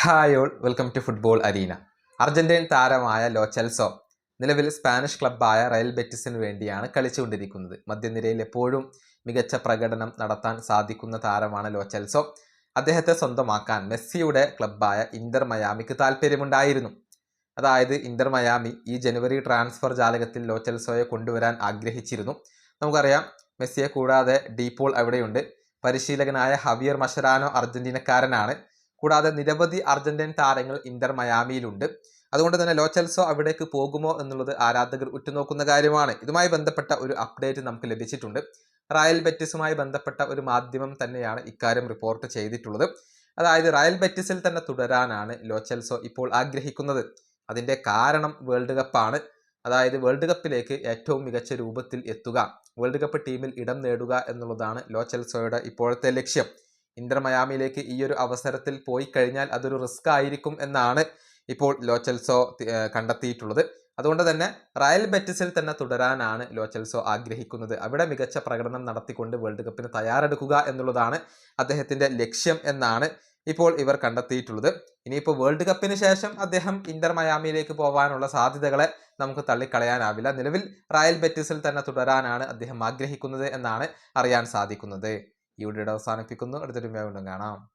Hi all, welcome to football arena. Argentine താരമായ Lo Celso നിലവിൽ Spanish ക്ലബ്ബായ Real ബെറ്റിസിന് വേണ്ടിയാണ് കളിച്ചുകൊണ്ടിരിക്കുന്നത്. മധ്യനിരയിൽ എപ്പോഴും മികച്ച പ്രകടനം നടത്താൻ സാധിക്കുന്ന താരമാണ് ലോ ചെൽസോ. അദ്ദേഹത്തെ സ്വന്തമാക്കാൻ മെസ്സിയുടെ ക്ലബ്ബായ ഇന്റർ മയാമിക്ക് താല്പര്യമുണ്ടായിരുന്നു. അതായത് ഇന്റർ മയാമി ഈ ജനുവരി ട്രാൻസ്ഫർ ജാലകത്തിൽ ലോ ചെൽസോയെ കൊണ്ടുവരാൻ ആഗ്രഹിച്ചിരുന്നു. നമുക്കറിയാം, മെസ്സിയെ കൂടാതെ ഡീപോൾ അവിടെയുണ്ട്. പരിശീലകനായ ഹവിയർ മഷരാനോ അർജന്റീനക്കാരനാണ്. കൂടാതെ നിരവധി അർജന്റീൻ താരങ്ങൾ ഇന്റർ മയാമിയിലുണ്ട്. അതുകൊണ്ട് തന്നെ ലോ ചെൽസോ അവിടേക്ക് പോകുമോ എന്നുള്ളത് ആരാധകർ ഉറ്റുനോക്കുന്ന കാര്യമാണ്. ഇതുമായി ബന്ധപ്പെട്ട ഒരു അപ്ഡേറ്റ് നമുക്ക് ലഭിച്ചിട്ടുണ്ട്. റയൽ ബെറ്റിസുമായി ബന്ധപ്പെട്ട ഒരു മാധ്യമം തന്നെയാണ് ഇക്കാര്യം റിപ്പോർട്ട് ചെയ്തിട്ടുള്ളത്. അതായത് റയൽ ബെറ്റിസിൽ തന്നെ തുടരാനാണ് ലോ ചെൽസോ ഇപ്പോൾ ആഗ്രഹിക്കുന്നത്. അതിന്റെ കാരണം വേൾഡ് കപ്പാണ്. അതായത് വേൾഡ് കപ്പിലേക്ക് ഏറ്റവും മികച്ച രൂപത്തിൽ എത്തുക, വേൾഡ് കപ്പ് ടീമിൽ ഇടം നേടുക എന്നുള്ളതാണ് ലോ ചെൽസോയുടെ ഇപ്പോഴത്തെ ലക്ഷ്യം. ഇന്റർ മയാമിയിലേക്ക് ഈ ഒരു അവസരത്തിൽ പോയി കഴിഞ്ഞാൽ അതൊരു റിസ്ക് ആയിരിക്കും എന്നാണ് ഇപ്പോൾ ലോ ചെൽസോ കണ്ടെത്തിയിട്ടുള്ളത്. അതുകൊണ്ട് തന്നെ റയൽ ബെറ്റിസിൽ തന്നെ തുടരാനാണ് ലോ ചെൽസോ ആഗ്രഹിക്കുന്നത്. അവിടെ മികച്ച പ്രകടനം നടത്തിക്കൊണ്ട് വേൾഡ് കപ്പിന് തയ്യാറെടുക്കുക എന്നുള്ളതാണ് അദ്ദേഹത്തിന്റെ ലക്ഷ്യം എന്നാണ് ഇപ്പോൾ ഇവർ കണ്ടെത്തിയിട്ടുള്ളത്. ഇനിയിപ്പോൾ വേൾഡ് കപ്പിന് ശേഷം അദ്ദേഹം ഇന്റർ മയാമിയിലേക്ക് പോകാനുള്ള സാധ്യതകളെ നമുക്ക് തള്ളിക്കളയാനാവില്ല. നിലവിൽ റയൽ ബെറ്റിസിൽ തന്നെ തുടരാനാണ് അദ്ദേഹം ആഗ്രഹിക്കുന്നത് എന്നാണ് അറിയാൻ സാധിക്കുന്നത്. ഈ വീഡിയോ അവസാനിപ്പിക്കുന്നു. അടുത്തൊരു വീണ്ടും കാണാം.